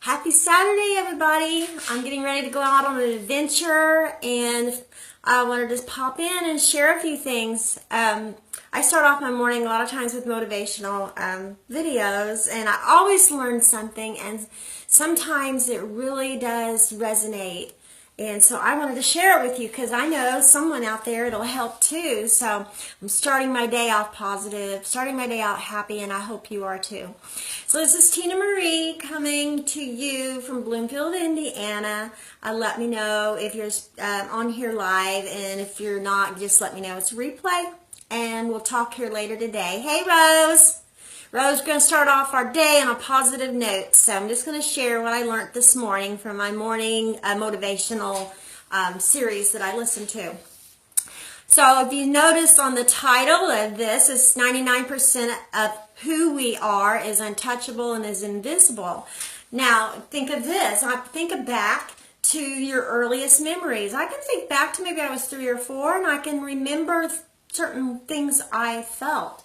Happy Saturday, everybody. I'm getting ready to go out on an adventure, and I wanted to just pop in and share a few things. I start off my morning a lot of times with motivational videos, and I always learn something, and sometimes it really does resonate. And so I wanted to share it with you because I know someone out there it'll help too. So I'm starting my day off positive, starting my day out happy, and I hope you are too. So this is Tina Marie coming to you from Bloomfield, Indiana. Let me know if you're on here live, and if you're not, just let me know it's a replay, and we'll talk here later today. Hey, Rose. Rose is going to start off our day on a positive note. So I'm just going to share what I learned this morning from my morning motivational series that I listened to. So if you notice on the title of this, is 99% of who we are is untouchable and is invisible. Now think of this. Think back to your earliest memories. I can think back to maybe I was 3 or 4, and I can remember certain things I felt.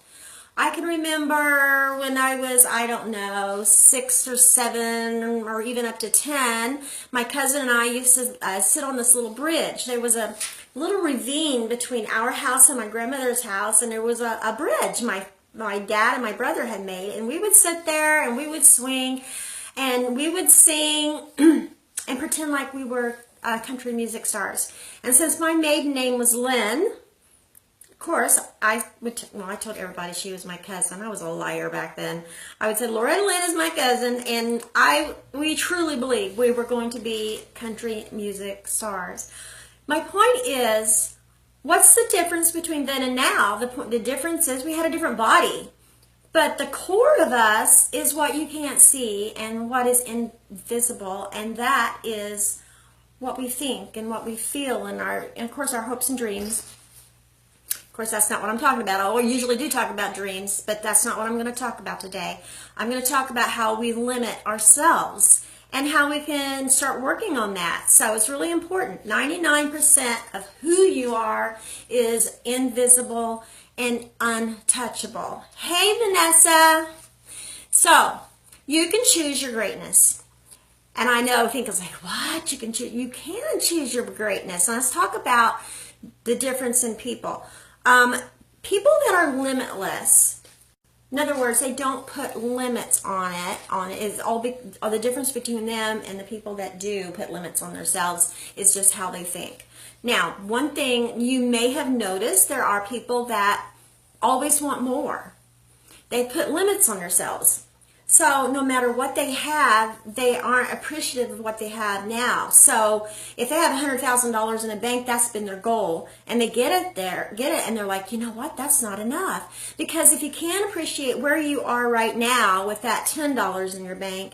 I can remember when I was, I don't know, 6 or 7 or even up to 10, my cousin and I used to sit on this little bridge. There was a little ravine between our house and my grandmother's house, and there was a bridge my dad and my brother had made, and we would sit there and we would swing and we would sing and pretend like we were country music stars. And since my maiden name was Lynn, of course, I told everybody she was my cousin. I was a liar back then. I would say Loretta Lynn is my cousin, and we truly believed we were going to be country music stars. My point is, what's the difference between then and now? The difference is we had a different body, but the core of us is what you can't see and what is invisible, and that is what we think and what we feel, and of course our hopes and dreams. Of course, that's not what I'm talking about. I usually do talk about dreams, but that's not what I'm going to talk about today. I'm going to talk about how we limit ourselves and how we can start working on that. So it's really important. 99% of who you are is invisible and untouchable. Hey, Vanessa. So you can choose your greatness. And I know think it's like, what? You can choose your greatness. And let's talk about the difference in people. People that are limitless, in other words, they don't put limits on it is all the difference between them and the people that do put limits on themselves is just how they think. Now, one thing you may have noticed, there are people that always want more. They put limits on themselves. So no matter what they have, they aren't appreciative of what they have now. So if they have $100,000 in a bank, that's been their goal, and they get it, and they're like, you know what, that's not enough. Because if you can't appreciate where you are right now with that $10 in your bank,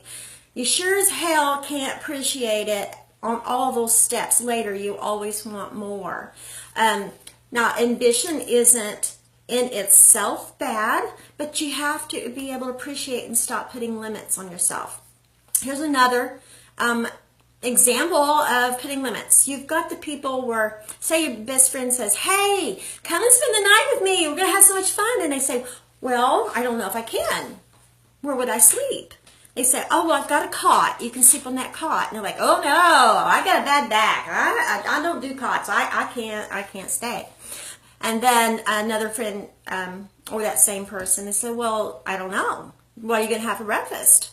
you sure as hell can't appreciate it on all those steps later. You always want more. Now, ambition isn't in itself bad, but you have to be able to appreciate and stop putting limits on yourself. Here's another example of putting limits. You've got the people where, say your best friend says, hey, come and spend the night with me, we're going to have so much fun. And they say, well, I don't know if I can. Where would I sleep? They say, oh, well, I've got a cot. You can sleep on that cot. And they're like, oh, no, I got a bad back. I don't do cots. I can't stay. And then another friend, or that same person, they said, well, I don't know. What are you going to have for breakfast?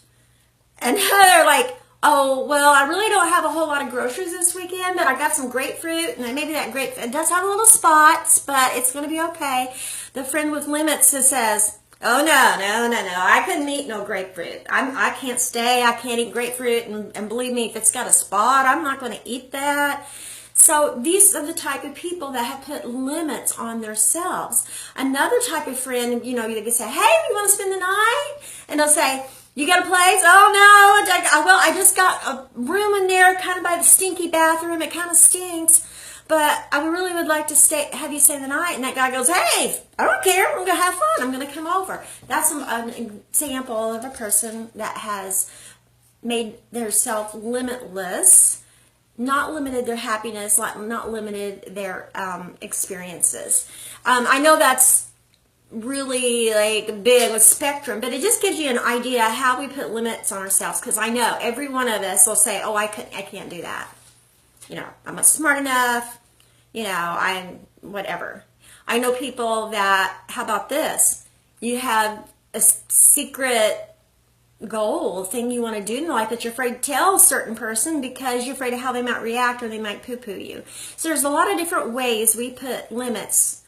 And they're like, oh, well, I really don't have a whole lot of groceries this weekend, but I got some grapefruit, and maybe that grapefruit, it does have little spots, but it's going to be okay. The friend with limits says, oh, no, I couldn't eat no grapefruit. I can't stay. I can't eat grapefruit, and believe me, if it's got a spot, I'm not going to eat that. So these are the type of people that have put limits on themselves. Another type of friend, you can say, hey, you want to spend the night? And they'll say, you got a place? Oh, no, well, I just got a room in there kind of by the stinky bathroom. It kind of stinks, but I really would like to have you stay the night. And that guy goes, hey, I don't care. I'm going to have fun. I'm going to come over. That's an example of a person that has made themselves limitless, not limited their happiness, not limited their experiences. I know that's really like big with spectrum, but it just gives you an idea how we put limits on ourselves. Because I know every one of us will say, oh, I can't do that. You know, I'm not smart enough. You know, I'm whatever. I know people that, how about this? You have a secret goal, thing you want to do in life that you're afraid to tell a certain person because you're afraid of how they might react or they might poo-poo you. So there's a lot of different ways we put limits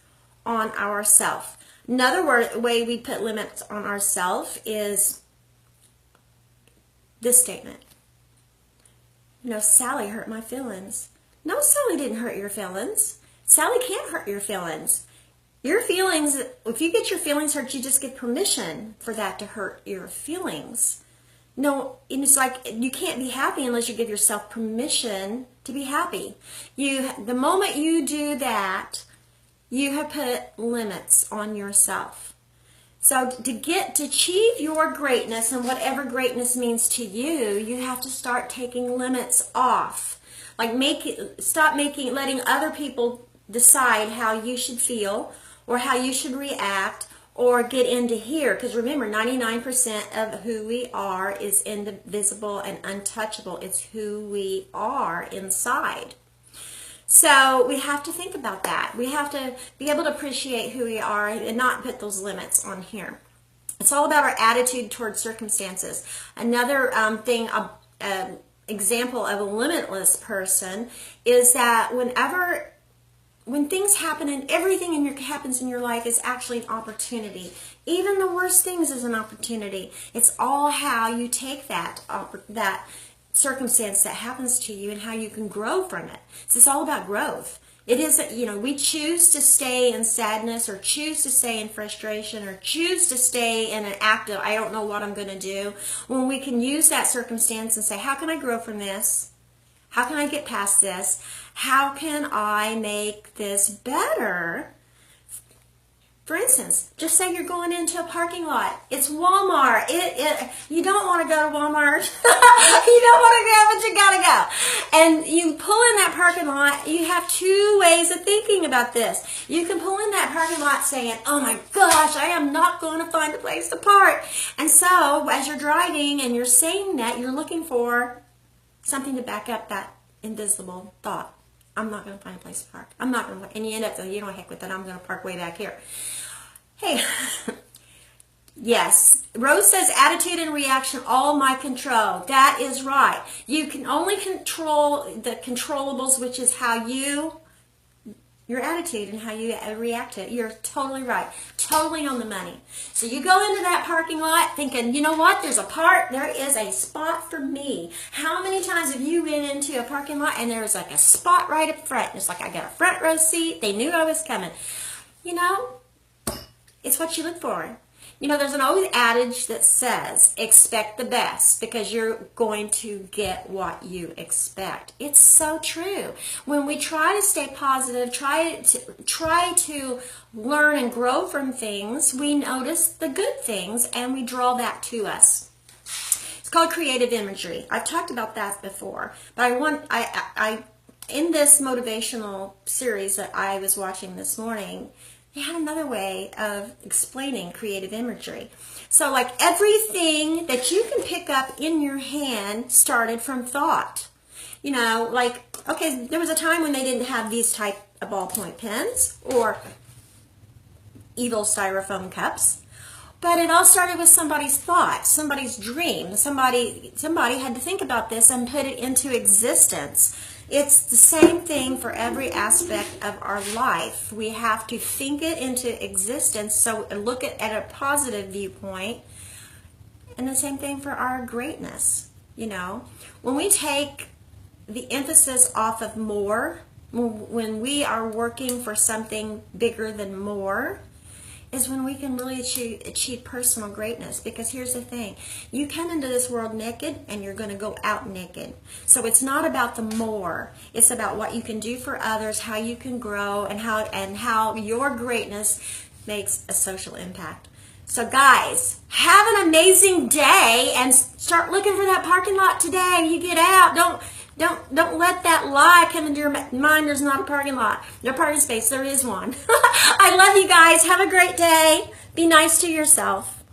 on ourselves. Another way we put limits on ourselves is this statement. You know, Sally hurt my feelings. No, Sally didn't hurt your feelings. Sally can't hurt your feelings. Your feelings, if you get your feelings hurt, you just give permission for that to hurt your feelings. No, it's like you can't be happy unless you give yourself permission to be happy. The moment you do that, you have put limits on yourself. So to achieve your greatness and whatever greatness means to you, you have to start taking limits off. Like letting other people decide how you should feel or how you should react or get into here. Because remember, 99% of who we are is invisible and untouchable. It's who we are inside. So we have to think about that. We have to be able to appreciate who we are and not put those limits on here. It's all about our attitude towards circumstances. Another example of a limitless person is that when things happen and everything happens in your life is actually an opportunity. Even the worst things is an opportunity. It's all how you take that circumstance that happens to you and how you can grow from it. So it's all about growth. It isn't, you know, we choose to stay in sadness or choose to stay in frustration or choose to stay in an act of, I don't know what I'm going to do, when we can use that circumstance and say, how can I grow from this? How can I get past this? How can I make this better? For instance, just say you're going into a parking lot. It's Walmart. You don't want to go to Walmart. You don't want to go, but you got to go. And you pull in that parking lot. You have two ways of thinking about this. You can pull in that parking lot saying, oh my gosh, I am not going to find a place to park. And so as you're driving and you're saying that, you're looking for something to back up that invisible thought. I'm not going to find a place to park. I'm not going to, and you end up saying, you know, heck with it, I'm going to park way back here. Hey, yes, Rose says attitude and reaction, all my control. That is right. You can only control the controllables, which is how your attitude and how you react to it. You're totally right. Totally on the money. So you go into that parking lot thinking, you know what? There is a spot for me. How many times have you been into a parking lot and there's like a spot right up front? It's like I got a front row seat. They knew I was coming. You know, it's what you look for. You know, there's an old adage that says, expect the best because you're going to get what you expect. It's so true. When we try to stay positive, try to learn and grow from things, we notice the good things and we draw that to us. It's called creative imagery. I've talked about that before, but in this motivational series that I was watching this morning, they had another way of explaining creative imagery. So like everything that you can pick up in your hand started from thought. You know, like, okay, there was a time when they didn't have these type of ballpoint pens or evil styrofoam cups. But it all started with somebody's thought, somebody's dream. Somebody had to think about this and put it into existence. It's the same thing for every aspect of our life. We have to think it into existence, so look at a positive viewpoint. And the same thing for our greatness. You know, when we take the emphasis off of more, when we are working for something bigger than more, is when we can really achieve personal greatness. Because here's the thing, you come into this world naked and you're going to go out naked. So it's not about the more, it's about what you can do for others, how you can grow, and how your greatness makes a social impact. So guys, have an amazing day and start looking for that parking lot today. You get out, Don't let that lie come into your mind. There's not a parking lot. No parking space. There is one. I love you guys. Have a great day. Be nice to yourself.